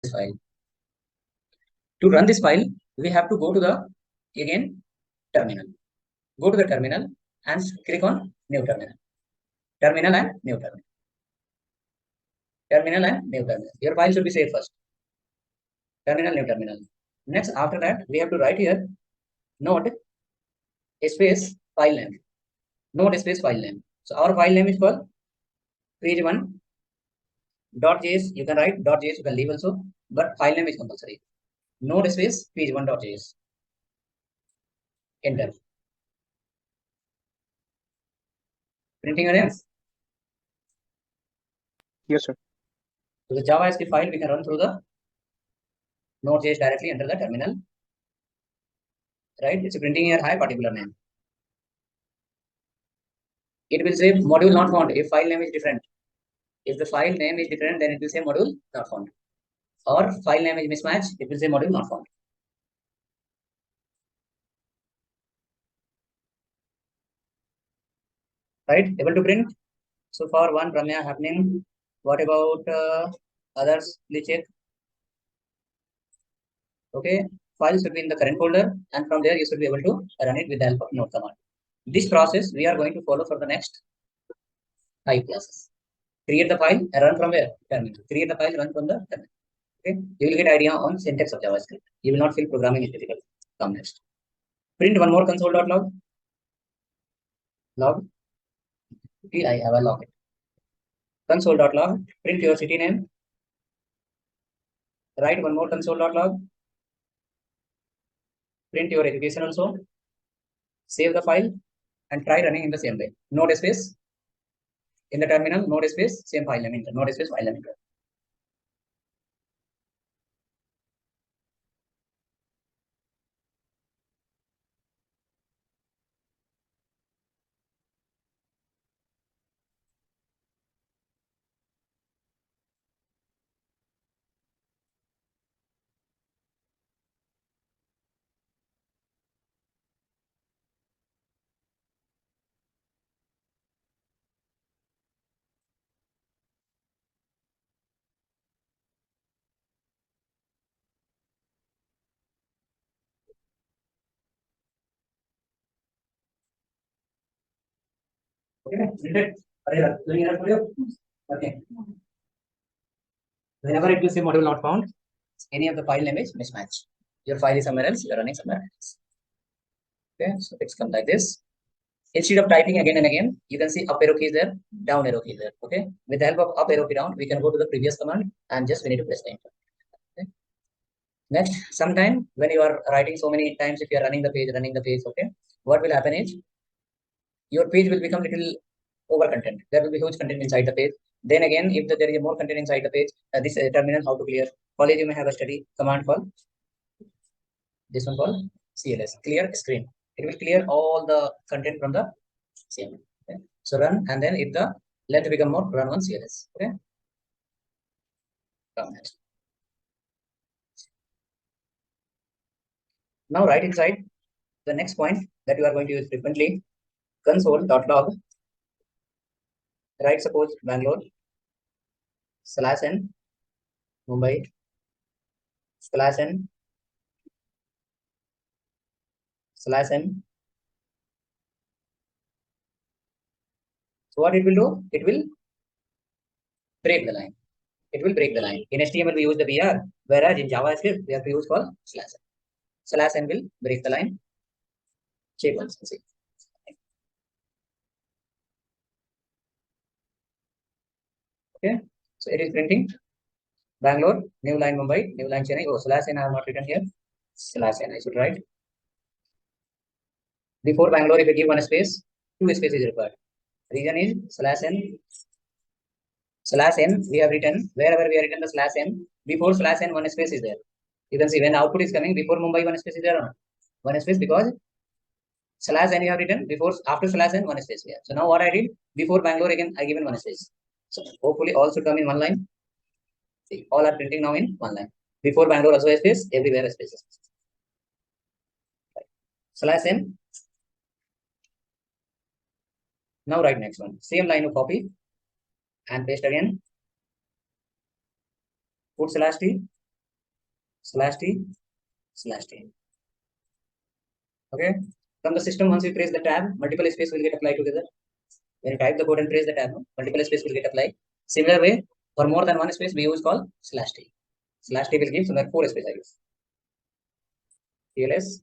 this file. To run this file, we have to go to the again terminal. Go to the terminal and click on new terminal. Terminal and new terminal. Terminal and new terminal. Your file should be saved first. Terminal, new terminal. Next, after that, we have to write here node space file name. Node space file name. So our file name is called page1.js. You can write .js, you can leave also, but file name is compulsory. Node space page1.js. Enter. Printing your names. Yes, sir. So the JavaScript file we can run through the Node.js directly under the terminal. Right? It's printing here high particular name. It will say module not found if file name is different. If the file name is different, then it will say module not found. Or file name is mismatched, it will say module not found. Right? Able to print. So for one Ramya happening. What about others? Please check. Okay. File should be in the current folder, and from there you should be able to run it with the help of node command. This process we are going to follow for the next 5 classes. Create the file and run from where? Terminal. Create the file, run from the terminal. Okay. You will get idea on syntax of JavaScript. You will not feel programming is difficult. Come next. Print one more console.log. Log. I have a log it. Console.log. Print your city name. Write one more console.log. Print your education also. Save the file and try running in the same way. Node space. In the terminal, node space, same file name. Node space, file name. Okay. Okay. Whenever it will say module not found, any of the file name is mismatch. Your file is somewhere else, you are running somewhere else. Okay, so it's come like this. Instead of typing again and again, you can see up arrow key is there, down arrow key is there. Okay, with the help of up arrow key down, we can go to the previous command and just we need to press the enter. Okay. Next, sometime when you are writing so many times, if you are running the page, okay, what will happen is your page will become little over content. There will be huge content inside the page. Then again, if there is more content inside the page, this terminal how to clear. College you may have a study command called this one called CLS, clear screen. It will clear all the content from the CML. Okay. So run, and then if the length become more, run on CLS. Okay. Come next. Now right inside the next point that you are going to use frequently, console.log. Write suppose Bangalore /n Mumbai /n /n. So what it will do? It will break the line. It will break the line. In HTML we use the BR, whereas in JavaScript we have to use for /n. /n will break the line. Check once and see. Okay, so it is printing Bangalore, new line Mumbai, new line Chennai. Oh, /n I have not written here. /n I should write. Before Bangalore, if you give one space, two spaces is required. Reason is /n we have written, wherever we have written the /n, before /n one space is there. You can see when output is coming, before Mumbai one space is there or not? One space, because /n you have written, before, after /n one space here. So now what I did, before Bangalore again I given one space. So hopefully all should come in one line. See, all are printing now in one line. Before Bangalore also a space, everywhere a space. /n. Now write next one. Same line of copy and paste again. Put /t. slash t slash t. Okay. From the system, once you press the tab, multiple space will get applied together. When you type the code and press the tab, multiple space will get applied. Similar way, for more than one space, we use called slash t. Slash t will give somewhere 4 space I use. TLS.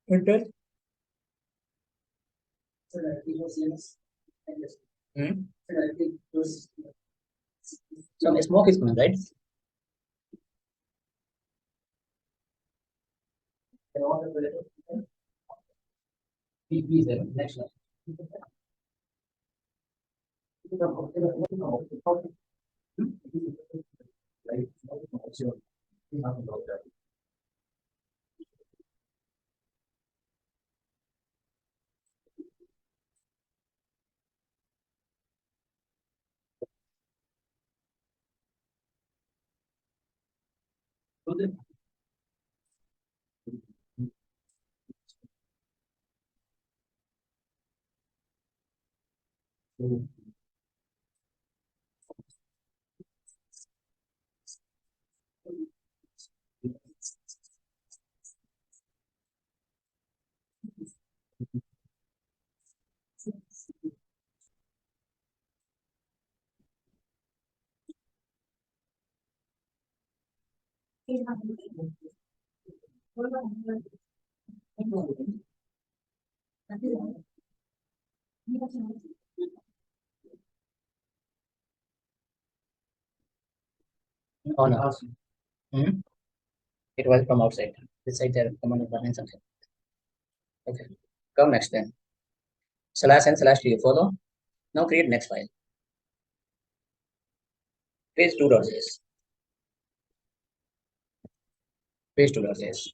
Enter. Some smoke is coming, right? Next one. Oh no. It was from outside. This side there, someone is running something. Okay. Come next then. Slash n slash t you follow. Now create next file. Page 2.js. Page 2.js.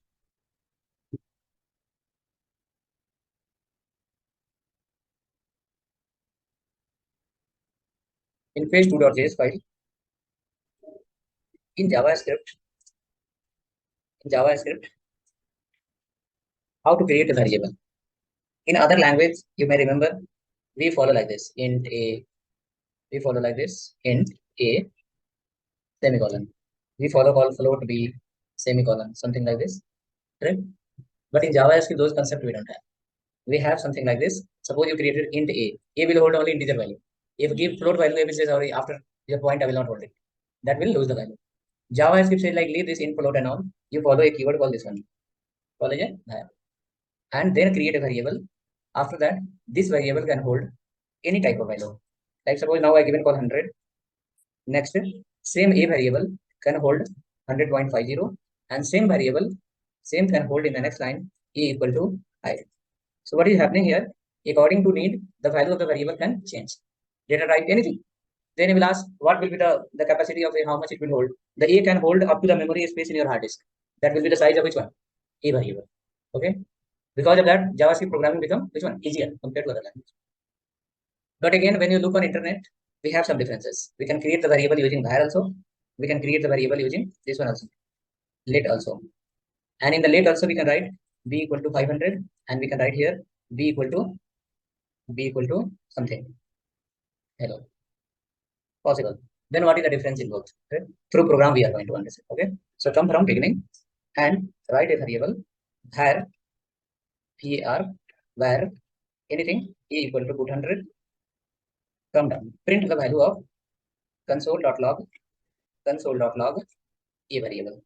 In page 2.js file, in JavaScript, how to create a variable. In other language, you may remember, we follow like this, int a, we follow like this, int a, semicolon. We follow call float b, semicolon, something like this, right? But in JavaScript, those concepts we don't have. We have something like this. Suppose you created int a will hold only integer value. If you give float value, a will say, sorry, after your point, I will not hold it. That will lose the value. JavaScript says like leave this int float and all. You follow a keyword called this one. Follow it, and then create a variable. After that, this variable can hold any type of value. Like suppose now I given call 100. Next, same a variable can hold 100.50, and same variable, same can hold in the next line a equal to I. So what is happening here? According to need, the value of the variable can change. Data type anything. Then you will ask what will be the capacity of a, how much it will hold. The a can hold up to the memory space in your hard disk. That will be the size of which one? A variable. Okay. Because of that, JavaScript programming become which one? Easier compared to other language. But again, when you look on internet, we have some differences. We can create the variable using var also. We can create the variable using this one also, let also. And in the let also we can write b equal to 500, and we can write here b equal to something. Hello. Possible. Then what is the difference in both? Okay? Through program we are going to understand. Okay. So come from beginning and write a variable var var anything a equal to 100. Come down. Print the value of console.log a variable.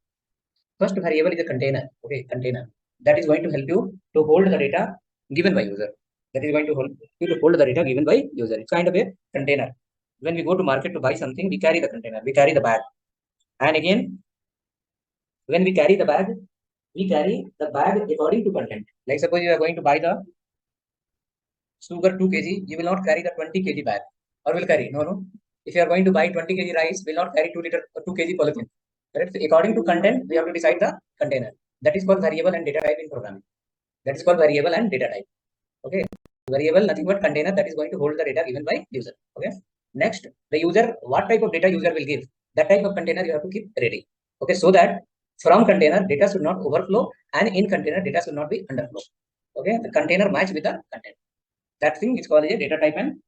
First variable is a container. Okay, container. That is going to help you to hold the data given by user. That is going to help you to hold the data given by user. It's kind of a container. When we go to market to buy something, we carry the container, we carry the bag. And again, when we carry the bag according to content. Like suppose you are going to buy the sugar 2 kg, you will not carry the 20 kg bag, or will carry? No. If you are going to buy 20 kg rice, will not carry 2 liter or 2 kg polythene. Correct? So according to content, we have to decide the container. That is called variable and data type in programming. That is called variable and data type. Okay. Variable, nothing but container that is going to hold the data given by user. Okay. Next, the user, what type of data user will give? That type of container you have to keep ready. Okay. So that from container, data should not overflow, and in container, data should not be underflow. Okay. The container match with the content. That thing is called a data type and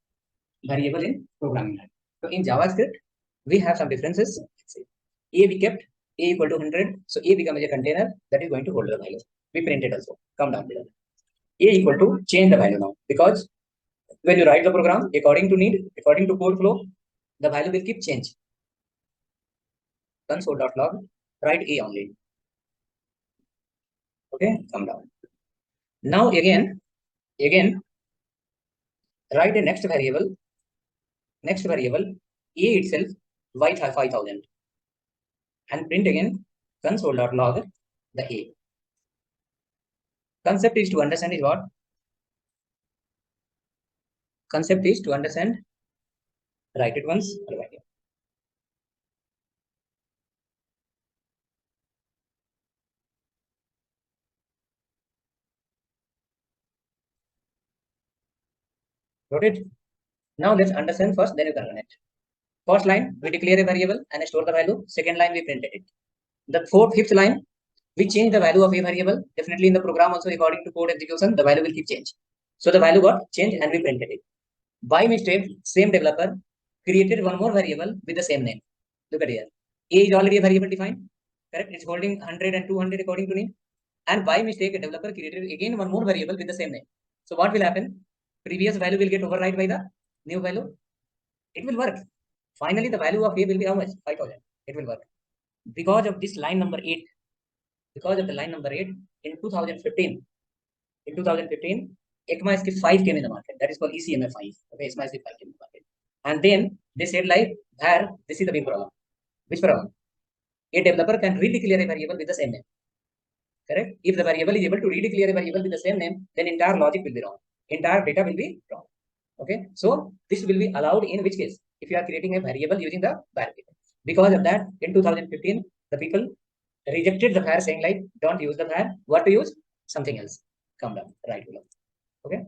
variable in programming language. So in JavaScript, we have some differences. Let's see. A we kept A equal to 100. So A becomes a container that is going to hold the value. We printed also. Come down below. A equal to change the value now, because when you write the program according to need, according to code flow, the value will keep change. Console.log, write A only. Okay, come down. Now again, write a next variable A itself, 𝕷𝖊𝖆𝖗𝖓𝖌-5000, and print again console.log the A. Concept is to understand is what? Concept is to understand, write it once. Got it? Now let's understand first, then you can run it. First line, we declare a variable and store the value. Second line, we printed it. The fifth line, we change the value of a variable. Definitely in the program also, according to code execution, the value will keep change. So the value got changed and we printed it. By mistake, same developer created one more variable with the same name. Look at here. A is already a variable defined. Correct? It's holding 100 and 200 according to name. And by mistake, a developer created again one more variable with the same name. So what will happen? Previous value will get override by the new value. It will work. Finally, the value of A will be how much? 5000. It will work. Because of this line number 8, in 2015, 𝕷𝖊𝖆𝖗𝖓𝖌 5 came in the market. That is called ECMA5. Okay, 𝕷𝖊𝖆𝖗𝖓 5 came in the market. And then they said like, where this is the big problem. Which problem? A developer can redeclare a variable with the same name. Correct? If the variable is able to redeclare a variable with the same name, then entire logic will be wrong. Entire data will be wrong. Okay, so this will be allowed in which case? If you are creating a variable using the variable. Because of that, in 2015, the people rejected the var, saying like, don't use the var. What to use? Something else. Come down, right below. Okay.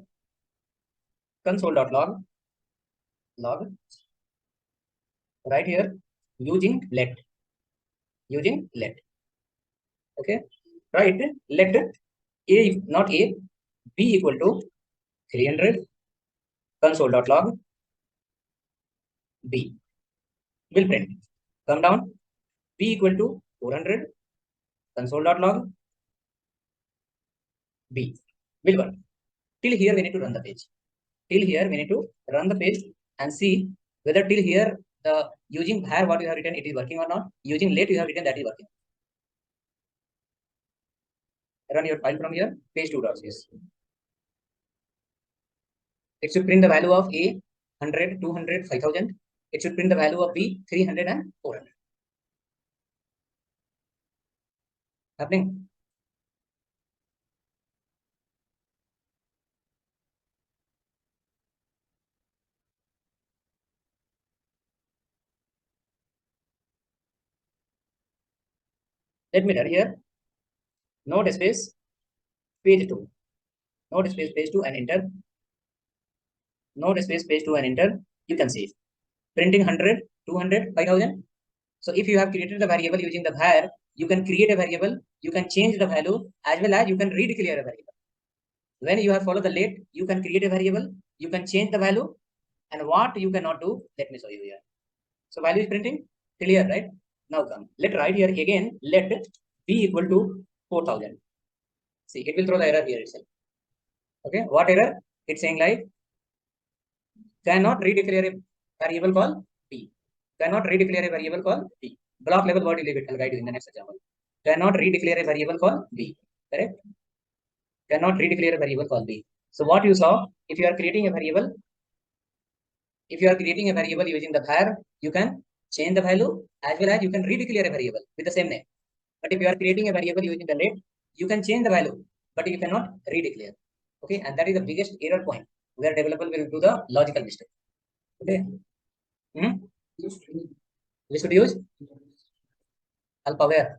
Console.log, right here, using let. Okay, right, let A, not A, B equal to 300, console.log B will print. Come down, B equal to 400, console.log B will work. Till here we need to run the page. And see whether till here the using var what you have written it is working or not. Using let you have written that is working. Run your file from here, page 2.cs. It should print the value of A 100, 200, 5000. It should print the value of B 300 and 400. Happening. Let me tell here. Node space page 2. Node space page 2 and enter. Node space page 2 and enter. You can see printing 100, 200, 5000. So if you have created the variable using the var, you can create a variable, you can change the value as well as you can redeclare a variable. When you have followed the let, you can create a variable, you can change the value, and what you cannot do, let me show you here. So value is printing, clear, right? Now come, let write here again, let b equal to 4000. See, it will throw the error here itself. Okay, what error? It's saying like, cannot redeclare a variable called b. Cannot redeclare a variable called b. Block level word you leave it, I'll guide you in the next example. Cannot redeclare a variable called b. Correct? Cannot redeclare a variable called b. So what you saw, if you are creating a variable using the var, you can change the value as well as you can redeclare a variable with the same name. But if you are creating a variable using the let, you can change the value, but you cannot redeclare. Okay, and that is the biggest error point where developer will do the logical mistake. Okay. We should use 𝕷𝖊𝖆𝖗𝖏.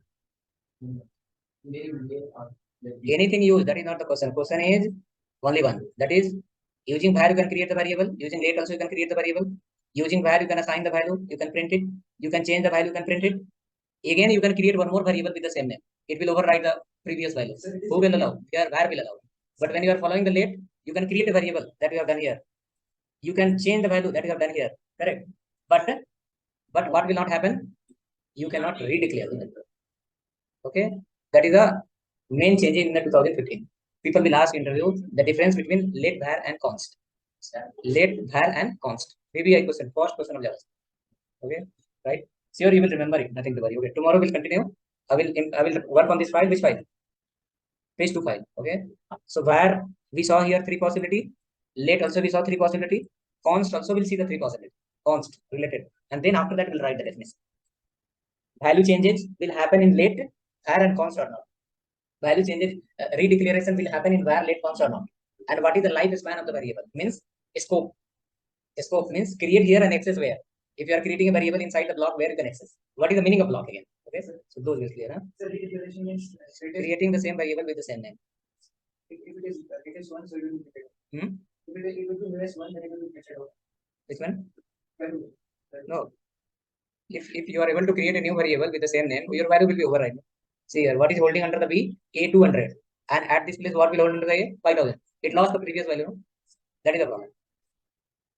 Anything use, that is not the question. Question is only one. That is, using var you can create the variable. Using let also you can create the variable. Using var you can assign the value. You can print it. You can change the value. You can print it. Again, you can create one more variable with the same name. It will override the previous value. Who will allow? Here, var will allow. But when you are following the let, you can create a variable that we have done here. you can change the value that you have done here, correct? But what will not happen? You cannot redeclare the method. Okay, that is the main change in the 2015. People will ask interview the difference between let_var and const. Let_var and const. Maybe I question first question of JavaScript. Okay, right? Sure, you will remember it. Nothing to worry. Okay, tomorrow we'll continue. I will work on this file. Which file? Page 2 file. Okay. So where we saw here 3 possibility. Let also we saw 3 possibility. Const also will see the 3 possibility. Const related. And then after that we'll write the definition. Value changes will happen in let, var and const or not. Value changes, redeclaration will happen in var, let, const or not. And what is the lifespan of the variable? Means scope. Scope means create here and access where. If you are creating a variable inside the block, where you can access. What is the meaning of block again? Okay, so those will clear. Huh? So redeclaration means creating the same variable with the same name. If it is one, so it will be created. If it will be minus one, then it will be created. Which one? No. If you are able to create a new variable with the same name, your value will be override. See here, what is holding under the B? A200. And at this place, what will hold under the A? 5000. It lost the previous value. No? That is the problem.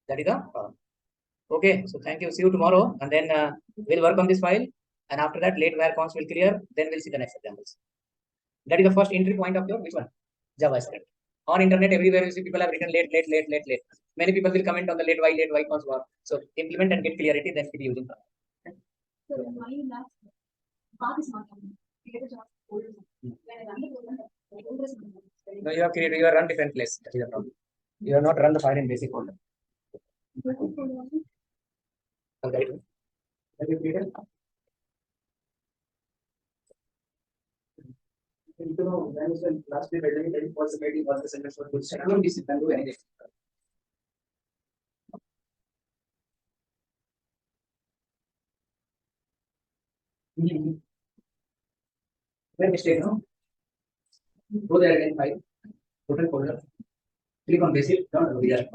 That is the problem. Okay, so thank you. See you tomorrow. And then we'll work on this file. And after that, let var const will clear. Then we'll see the next examples. That is the first entry point of your which one? JavaScript. On internet, everywhere you see people have written let. Many people will comment on the let_why const war. So implement and get clarity, then keep using. So why last path is not coming? No, you have created, you have run different place. That is the problem. You have not run the file in basic folder. Okay. Have you created? You know, when was the last day building possibility was the sentence for good second this can do anything. Where mistake, no? Go there again, file, open folder, click on basic, don't do that.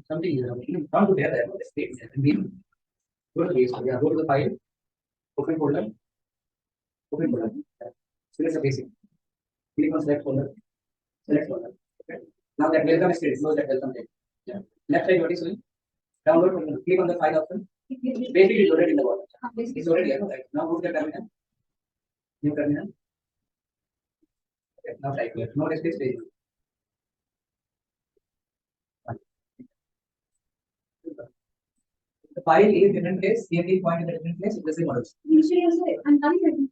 Something is happening. Down to there, go to the basic, yeah, go to the file, open folder, select the basic, click on select folder, select folder. Okay. Now that welcome is created, close that welcome tag. Yeah. Left side, what is showing? Download, click on the file option. Basic is already in the bottom. It's already here, right? Now go to the terminal. New terminal. Okay, now type here. No space page. The file is different place, CMD point in a different place, it's the same model. I'm coming.